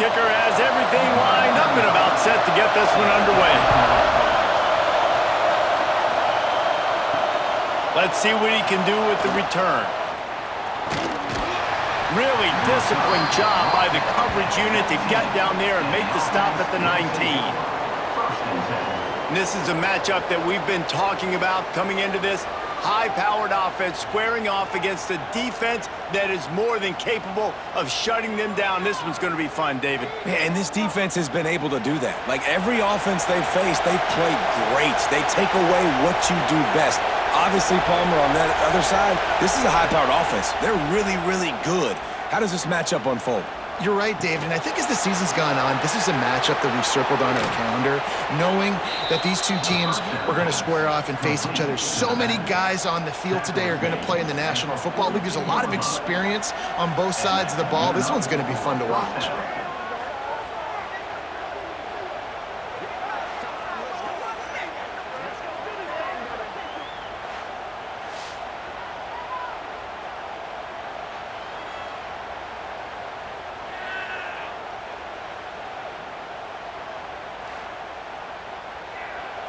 kicker has everything lined up and about set to get this one underway. Let's see what he can do with the return. Really disciplined job by the coverage unit to get down there and make the stop at the 19. And this is a matchup that we've been talking about coming into this. High-powered offense squaring off against a defense that is more than capable of shutting them down. This one's going to be fun, David. And this defense has been able to do that. Like every offense they've faced, they've played great. They take away what you do best. Obviously, Palmer, on that other side, this is a high-powered offense. They're really, really good. How does this matchup unfold? You're right, David, and I think as the season's gone on, this is a matchup that we've circled on our calendar, knowing that these two teams are going to square off and face each other. So many guys on the field today are going to play in the National Football League. There's a lot of experience on both sides of the ball. This one's going to be fun to watch.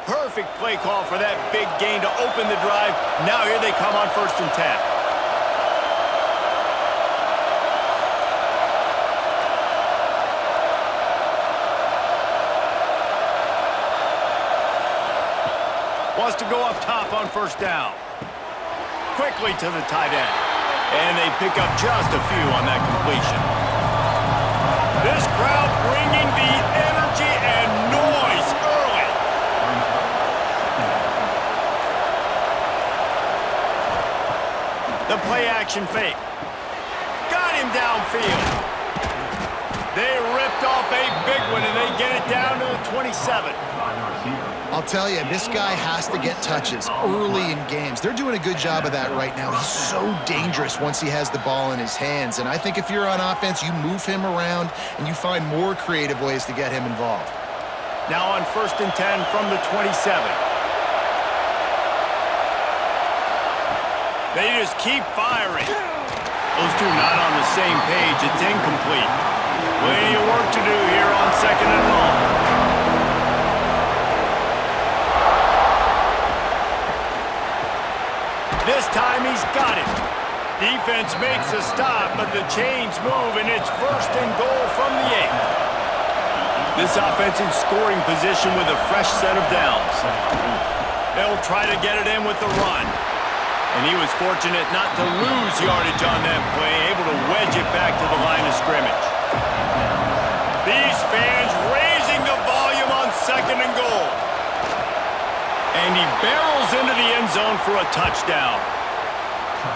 Perfect play call for that big gain to open the drive. Now here they come on 1st and 10. Wants to go up top on 1st down. Quickly to the tight end. And they pick up just a few on that completion. This crowd bringing the energy and noise early. The play-action fake. Got him downfield. They ripped off a big one, and they get it down to the 27. I'll tell you, this guy has to get touches early in games. They're doing a good job of that right now. He's so dangerous once he has the ball in his hands. And I think if you're on offense, you move him around, and you find more creative ways to get him involved. Now on 1st and 10 from the 27. They just keep firing. Those two not on the same page. It's incomplete. Plenty of work to do here on 2nd and long. This time he's got it. Defense makes a stop, but the chains move, and it's 1st and goal from the 8. This offense in scoring position with a fresh set of downs. They'll try to get it in with the run. And he was fortunate not to lose yardage on that play, able to wedge it back to the line of scrimmage. These fans raising the volume on 2nd and goal. And he barrels into the end zone for a touchdown.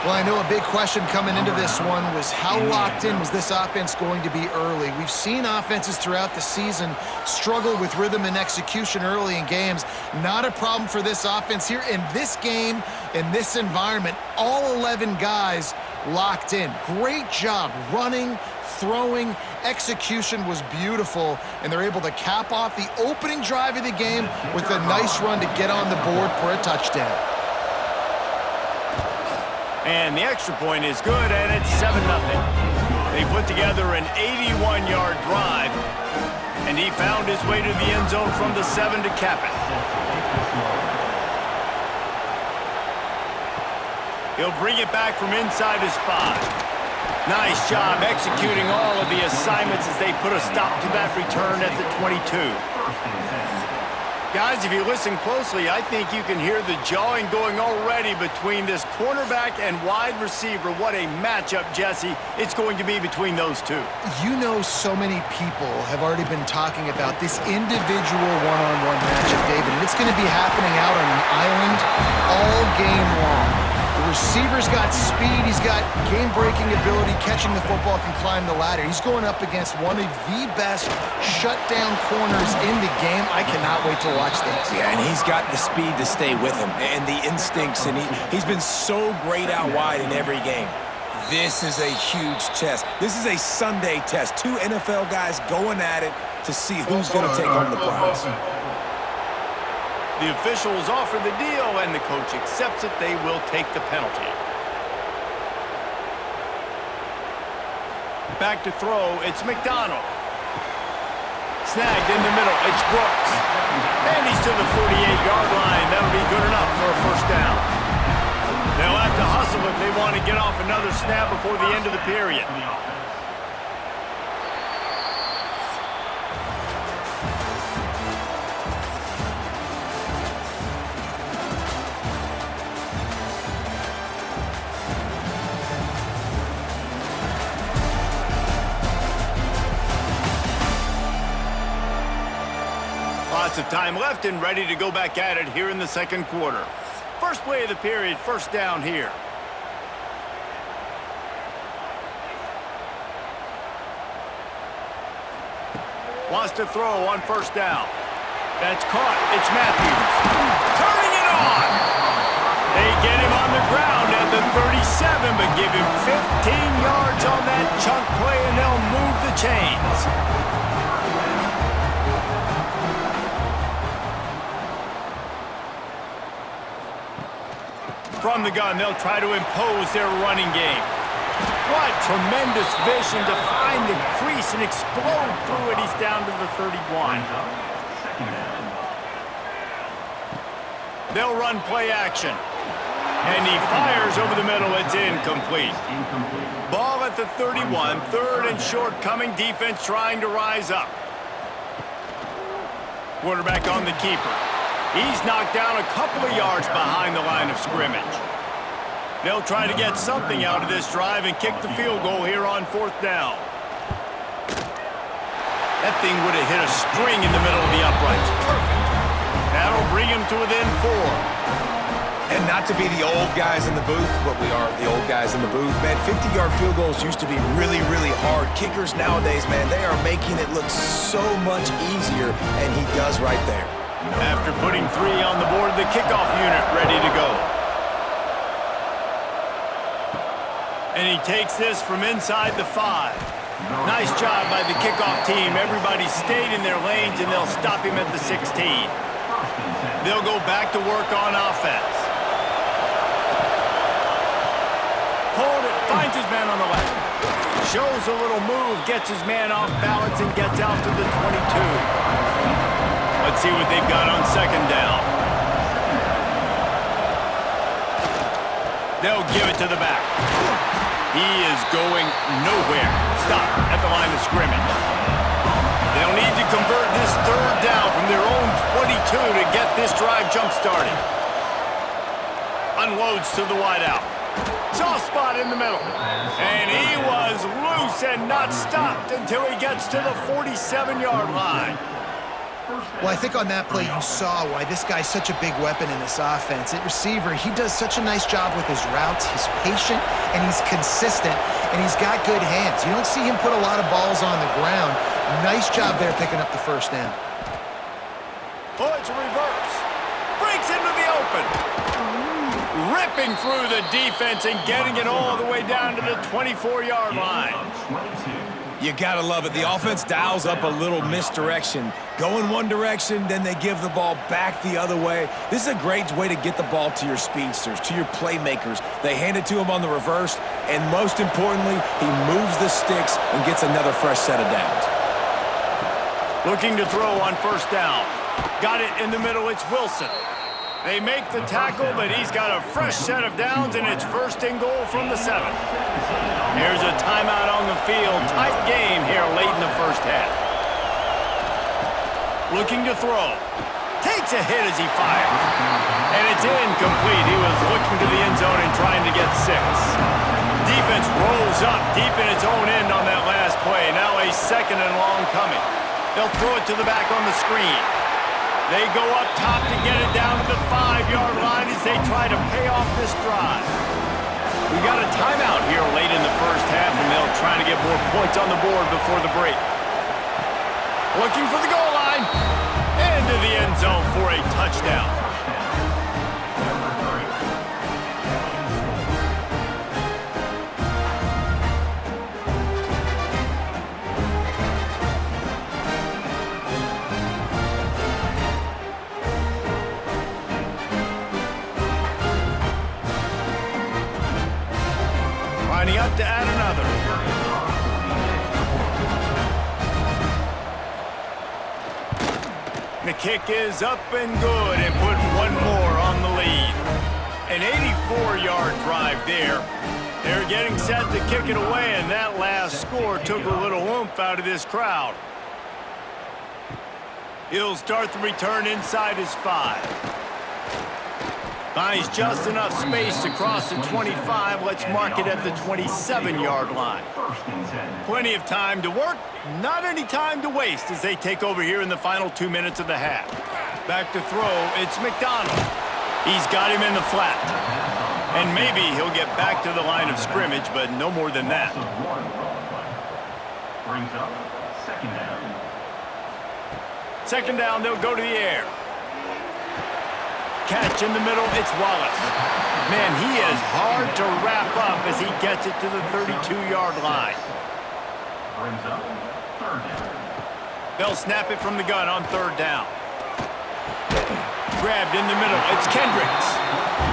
Well, I know a big question coming into this one was how locked in was this offense going to be early? We've seen offenses throughout the season struggle with rhythm and execution early in games. Not a problem for this offense here. In this game, in this environment, all 11 guys locked in. Great job running, throwing, execution was beautiful, and they're able to cap off the opening drive of the game with a nice run to get on the board for a touchdown. And the extra point is good, and it's 7-0. They put together an 81-yard drive, and he found his way to the end zone from the 7 to cap it. He'll bring it back from inside his 5. Nice job executing all of the assignments as they put a stop to that return at the 22. Guys, if you listen closely, I think you can hear the jawing going already between this cornerback and wide receiver. What a matchup, Jesse, it's going to be between those two. You know, so many people have already been talking about this individual one-on-one matchup, David, and it's going to be happening out on an island all game long. The receiver's got speed, he's got game-breaking ability, catching the football, can climb the ladder. He's going up against one of the best shutdown corners in the game. I cannot wait to watch this. Yeah, and he's got the speed to stay with him and the instincts, and he's been so great out wide in every game. This is a huge test. This is a Sunday test. Two NFL guys going at it to see who's going to take home the prize. The officials offer the deal, and the coach accepts it. They will take the penalty. Back to throw, it's McDonald. snagged in the middle. It's Brooks. And he's to the 48-yard line. That'll be good enough for a first down. They'll have to hustle if they want to get off another snap before the end of the period. Lots of time left and ready to go back at it here in the second quarter. First play of the period, first down here. Wants to throw on first down. That's caught. It's Matthews. Turning it on. They get him on the ground at the 37, but give him 15 yards on that chunk play, and they'll move the chains. From the gun, they'll try to impose their running game. What tremendous vision to find the crease and explode through it. He's down to the 31. They'll run play action. And he fires over the middle. It's incomplete. Ball at the 31. Third and short coming. Defense trying to rise up. Quarterback on the keeper. He's knocked down a couple of yards behind the line of scrimmage. They'll try to get something out of this drive and kick the field goal here on fourth down. That thing would have hit a string in the middle of the uprights. Perfect. That'll bring him to within 4. And not to be the old guys in the booth, but we are the old guys in the booth, man. 50-yard field goals used to be really, really hard. Kickers nowadays, man, they are making it look so much easier, and he does right there. After putting 3 on the board, the kickoff unit ready to go. And he takes this from inside the 5. Nice job by the kickoff team. Everybody stayed in their lanes, and they'll stop him at the 16. They'll go back to work on offense. Hold it, finds his man on the left. Shows a little move, gets his man off balance, and gets out to the 22. Let's see what they've got on second down. They'll give it to the back. He is going nowhere. Stop at the line of scrimmage. They'll need to convert this third down from their own 22 to get this drive jump-started. Unloads to the wideout. Soft spot in the middle. And he was loose and not stopped until he gets to the 47-yard line. Well, I think on that play you saw why this guy's such a big weapon in this offense. At receiver, he does such a nice job with his routes. He's patient, and he's consistent, and he's got good hands. You don't see him put a lot of balls on the ground. Nice job there picking up the first down. Oh, it's a reverse. Breaks into the open. Ripping through the defense and getting it all the way down to the 24-yard line. You gotta love it. The offense dials up a little misdirection. Go in one direction, then they give the ball back the other way. This is a great way to get the ball to your speedsters, to your playmakers. They hand it to him on the reverse, and most importantly, he moves the sticks and gets another fresh set of downs. Looking to throw on first down. Got it in the middle, it's Wilson. They make the tackle, but he's got a fresh set of downs, and it's first and goal from the 7. Here's a timeout on the field. Tight game here late in the first half. Looking to throw. Takes a hit as he fires. And it's incomplete. He was looking to the end zone and trying to get 6. Defense rolls up deep in its own end on that last play. Now a second and long coming. They'll throw it to the back on the screen. They go up top to get it down to the 5-yard line as they try to pay off this drive. We got a timeout here late in the first half, and they'll try to get more points on the board before the break. Looking for the goal line. Into the end zone for a touchdown. Lining up to add another. kick is up and good and put one more on the lead. An 84-yard drive there. They're getting set to kick it away, and that last score took a little oomph out of this crowd. He'll start the return inside his 5. Finds just enough space to cross the 25. Let's mark it at the 27-yard line. Plenty of time to work, not any time to waste as they take over here in the final 2 minutes of the half. Back to throw, it's McDonald. He's got him in the flat. And maybe he'll get back to the line of scrimmage, but no more than that. Brings up second down. Second down, they'll go to the air. Catch in the middle, it's Wallace. Man, he is hard to wrap up as he gets it to the 32-yard line. Brings up third down. They'll snap it from the gun on third down. Grabbed in the middle, it's Kendricks.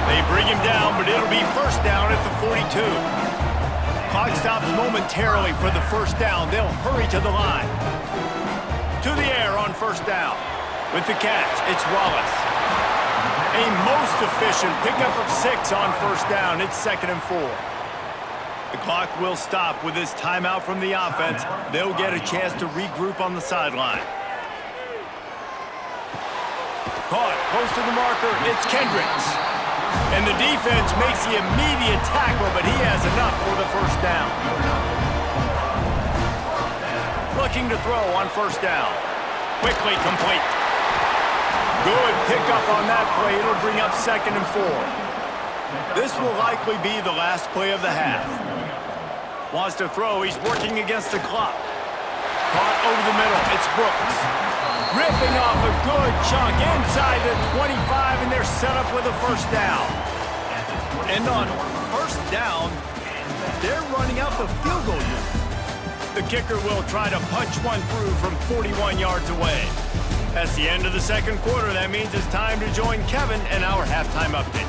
They bring him down, but it'll be first down at the 42. Clock stops momentarily for the first down. They'll hurry to the line. To the air on first down. With the catch, it's Wallace. A most efficient pickup of 6 on first down. It's 2nd and 4. The clock will stop with this timeout from the offense. They'll get a chance to regroup on the sideline. Caught close to the marker. It's Kendricks. And the defense makes the immediate tackle, but he has enough for the first down. Looking to throw on first down. Quickly complete. Good pickup on that play. It'll bring up 2nd and 4. This will likely be the last play of the half. Wants to throw. He's working against the clock. Caught over the middle. It's Brooks. Ripping off a good chunk inside the 25, and they're set up with a first down. And on first down, they're running out the field goal unit. The kicker will try to punch one through from 41 yards away. That's the end of the second quarter. That means it's time to join Kevin and our halftime update.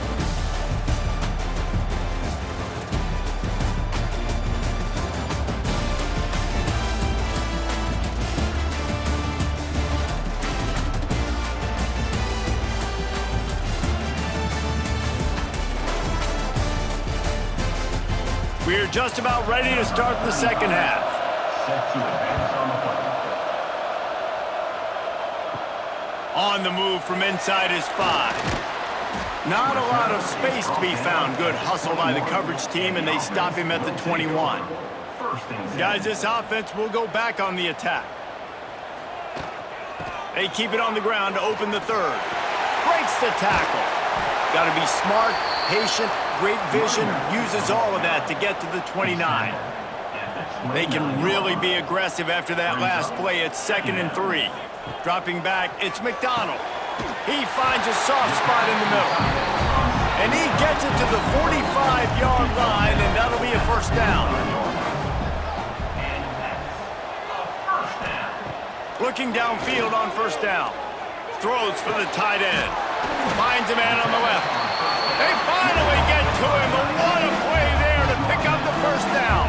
We're just about ready to start the second half. Set to advance on the play. On the move from inside his 5. Not a lot of space to be found. Good hustle by the coverage team, and they stop him at the 21. Guys, this offense will go back on the attack. They keep it on the ground to open the third. Breaks the tackle. Got to be smart, patient, great vision, uses all of that to get to the 29. They can really be aggressive after that last play. It's 2nd and 3. Dropping back, it's McDonald. He finds a soft spot in the middle. And he gets it to the 45-yard line, and that'll be a first down. Looking downfield on first down. Throws for the tight end. Finds a man on the left. They finally get to him, but what a play there to pick up the first down.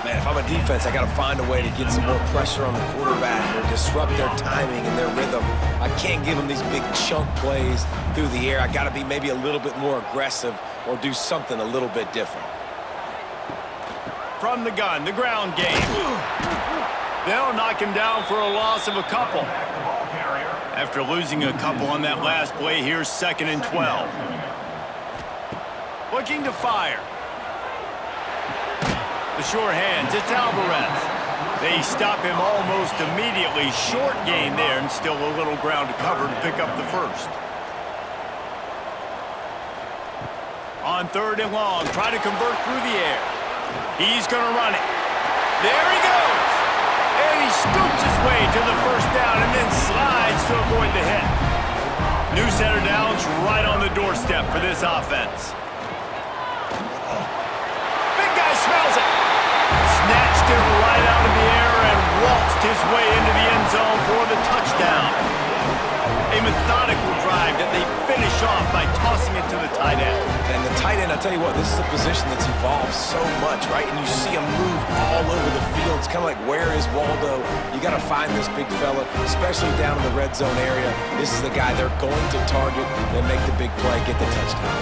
Man, if I'm a defense, I got to find a way to get some more pressure on the quarterback or disrupt their timing and their rhythm. I can't give them these big chunk plays through the air. I got to be maybe a little bit more aggressive or do something a little bit different. From the gun, the ground game. They'll knock him down for a loss of a couple. After losing a couple on that last play, here's 2nd and 12. Looking to fire. The sure hands, it's Alvarez. They stop him almost immediately. Short gain there, and still a little ground to cover to pick up the first. On 3rd and long, try to convert through the air. He's going to run it. There he goes. And he scoops his way to the first down and then slides to avoid the hit. New center down's right on the doorstep for this offense. Big guy smells it. Snatched it right out of the air and waltzed his way into the end zone for the touchdown. A methodical drive that they finish off by tossing it to the tight end. And the tight end, I'll tell you what, this is a position that's evolved so much, right? And you see him move all over the field. It's kind of like, where is Waldo? You got to find this big fella, especially down in the red zone area. This is the guy they're going to target and make the big play, get the touchdown.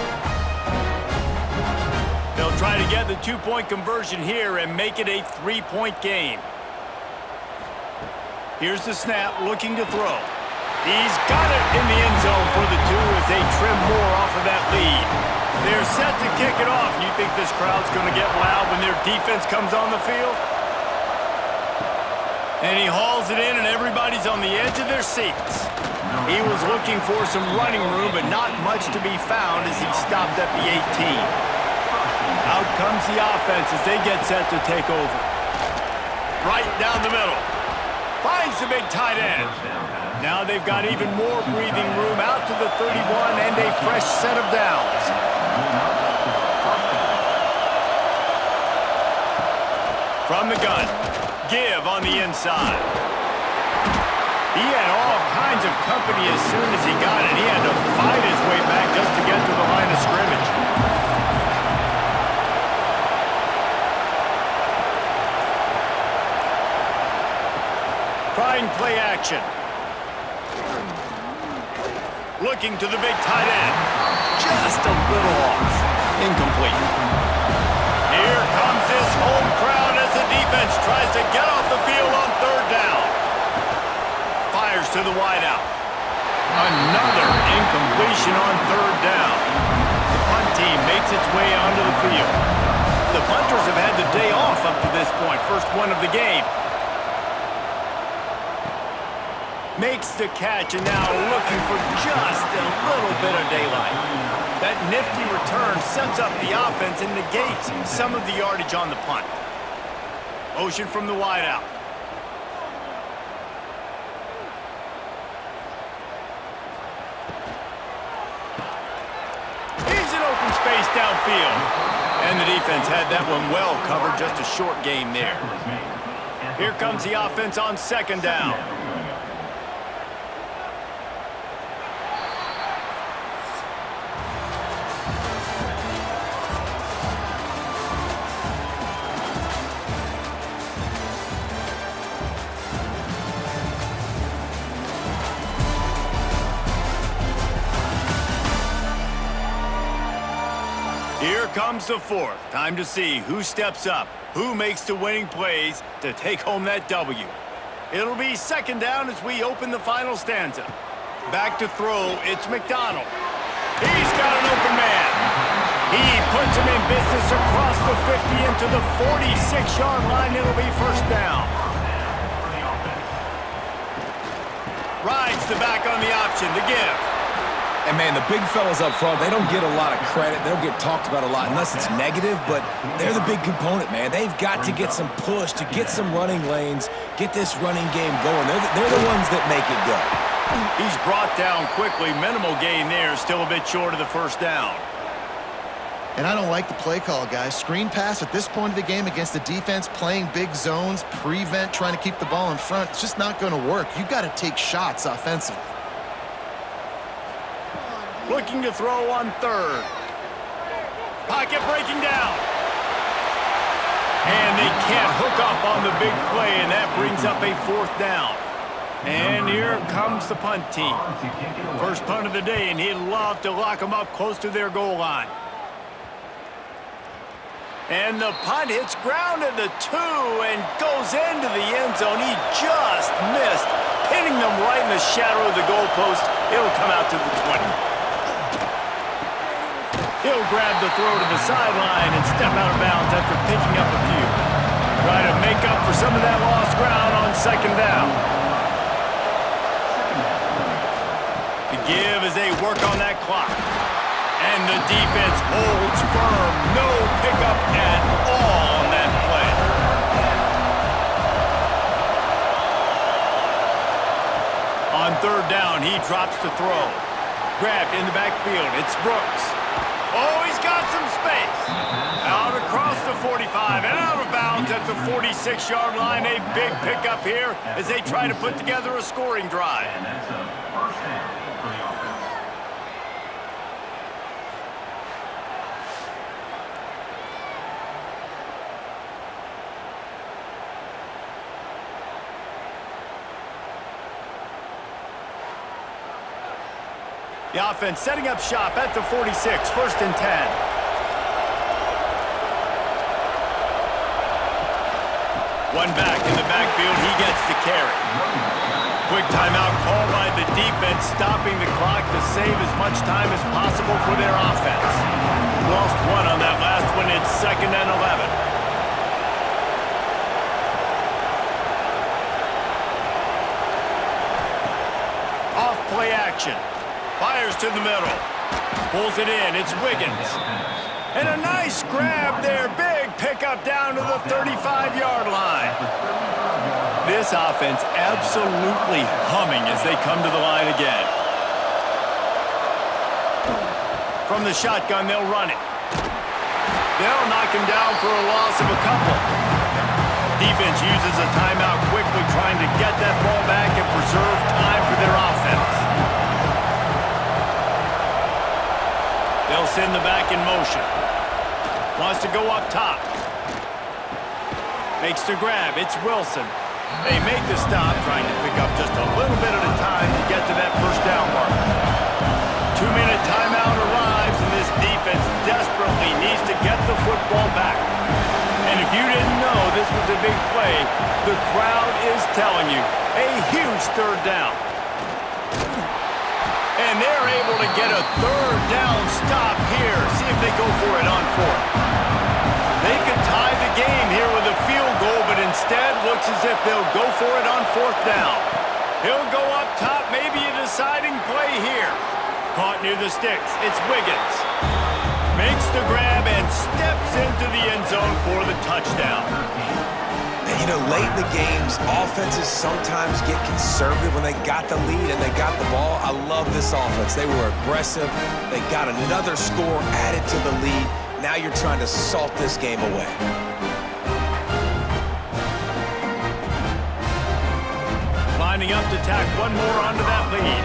They'll try to get the two-point conversion here and make it a three-point game. Here's the snap, looking to throw. He's got it in the end zone for the two as they trim more off of that lead. They're set to kick it off. You think this crowd's going to get loud when their defense comes on the field? And he hauls it in, and everybody's on the edge of their seats. He was looking for some running room, but not much to be found as he stopped at the 18. Out comes the offense as they get set to take over. Right down the middle. Finds the big tight end. Now they've got even more breathing room out to the 31 and a fresh set of downs. From the gun, give on the inside. He had all kinds of company as soon as he got it. He had to fight his way back just to get to the line of scrimmage. Trying play action. Looking to the big tight end. Just a little off. Incomplete. Here comes this home crowd as the defense tries to get off the field on third down. Fires to the wideout. Another incompletion on third down. The punt team makes its way onto the field. The punters have had the day off up to this point. First one of the game. Makes the catch and now looking for just a little bit of daylight. That nifty return sets up the offense and negates some of the yardage on the punt. Motion from the wideout. Here's an open space downfield. And the defense had that one well covered, just a short game there. Here comes the offense on second down. Here comes the fourth. Time to see who steps up, who makes the winning plays to take home that W. It'll be second down as we open the final stanza. Back to throw, it's McDonald. He's got an open man. He puts him in business across the 50 into the 46-yard line. It'll be first down. Rides the back on the option, the give. And, man, the big fellas up front, they don't get a lot of credit. They don't get talked about a lot unless it's negative, but they're the big component, man. They've got to get some push, to get some running lanes, get this running game going. They're the ones that make it go. He's brought down quickly. Minimal gain there, still a bit short of the first down. And I don't like the play call, guys. Screen pass at this point of the game against the defense, playing big zones, prevent, trying to keep the ball in front. It's just not going to work. You've got to take shots offensively. Looking to throw on third. Pocket breaking down. And they can't hook up on the big play, and that brings up a fourth down. And here comes the punt team. First punt of the day, and he'd love to lock them up close to their goal line. And the punt hits ground at the 2 and goes into the end zone. He just missed, pinning them right in the shadow of the goalpost. It'll come out to the 20. He'll grab the throw to the sideline and step out of bounds after picking up a few. Try to make up for some of that lost ground on second down. The give as they work on that clock. And the defense holds firm. No pickup at all on that play. On third down, he drops to throw. Grabbed in the backfield. It's Brooks. Oh, he's got some space. Out across the 45 and out of bounds at the 46-yard line. A big pickup here as they try to put together a scoring drive. And that's a first down. The offense setting up shop at the 46, 1st and 10. One back in the backfield, he gets the carry. Quick timeout call by the defense, stopping the clock to save as much time as possible for their offense. Lost one on that last one. It's 2nd and 11. Off play action. Fires to the middle. Pulls it in. It's Wiggins. And a nice grab there. Big pickup down to the 35-yard line. This offense absolutely humming as they come to the line again. From the shotgun, they'll run it. They'll knock him down for a loss of a couple. Defense uses a timeout quickly, trying to get that ball back and preserve time for their offense. They'll send the back in motion. Wants to go up top. Makes the grab. It's Wilson. They make the stop, trying to pick up just a little bit at a time to get to that 1st down mark. 2-minute timeout arrives, and this defense desperately needs to get the football back. And if you didn't know this was a big play, the crowd is telling you a huge 3rd down. And they're able to get a 3rd down stop here. See if they go for it on 4th. They could tie the game here with a field goal, but instead looks as if they'll go for it on 4th down. He'll go up top, maybe a deciding play here. Caught near the sticks. It's Wiggins. Makes the grab and steps into the end zone for the touchdown. And, you know, late in the games, offenses sometimes get conservative when they got the lead and they got the ball. I love this offense. They were aggressive. They got another score added to the lead. Now you're trying to salt this game away. Lining up to tack one more onto that lead.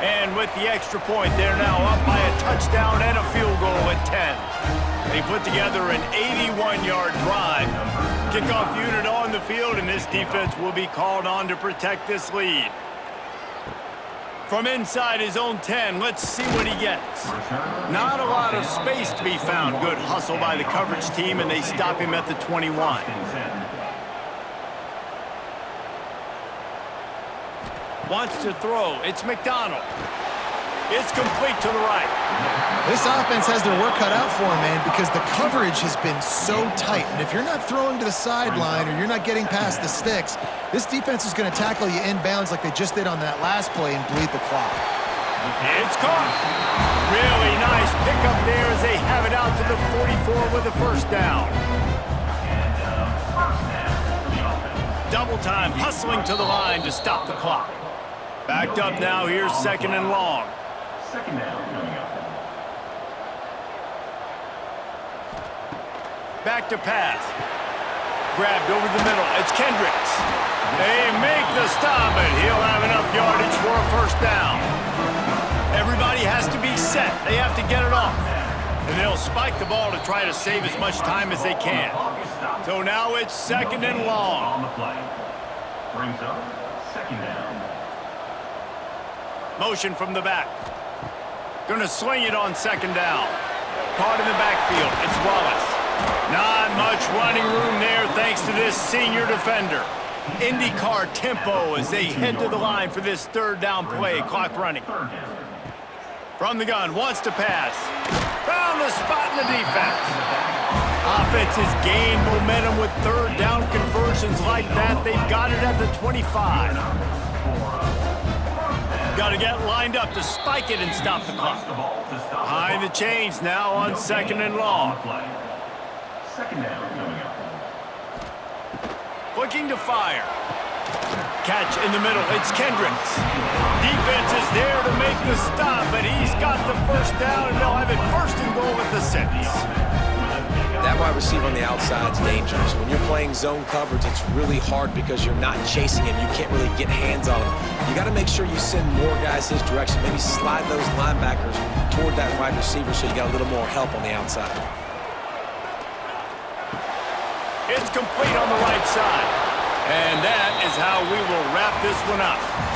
And with the extra point, they're now up by a touchdown and a field goal at 10. They put together an 81-yard drive. Kickoff unit on the field, and this defense will be called on to protect this lead. From inside his own 10, let's see what he gets. Not a lot of space to be found. Good hustle by the coverage team, and they stop him at the 21. Wants to throw. It's McDonald. It's complete to the right. This offense has their work cut out for them, man, because the coverage has been so tight. And if you're not throwing to the sideline or you're not getting past the sticks, this defense is going to tackle you inbounds like they just did on that last play and bleed the clock. It's caught. Really nice pickup there as they have it out to the 44 with a 1st down. Double time, hustling to the line to stop the clock. Backed up now, here's 2nd and long. 2nd down coming up. Back to pass. Grabbed over the middle. It's Kendricks. They make the stop, and he'll have enough yardage for a 1st down. Everybody has to be set. They have to get it off. And they'll spike the ball to try to save as much time as they can. So now it's 2nd and long. On the play. Brings up 2nd down. Motion from the back. Gonna swing it on 2nd down. Caught in the backfield. It's Wallace. Not much running room there thanks to this senior defender. IndyCar tempo as they head to the line for this 3rd down play. Clock running. From the gun, wants to pass. Found the spot in the defense. Offense has gained momentum with 3rd down conversions like that. They've got it at the 25. Got to get lined up to spike it and stop the clock. Behind the chains now on 2nd and long. 2nd down coming up. Looking to fire. Catch in the middle. It's Kendricks. Defense is there to make the stop, but he's got the 1st down, and they'll have it 1st and goal at the 6. That wide receiver on the outside is dangerous. When you're playing zone coverage, it's really hard because you're not chasing him. You can't really get hands on him. You got to make sure you send more guys his direction. Maybe slide those linebackers toward that wide receiver so you got a little more help on the outside. It's complete on the right side. And that is how we will wrap this one up.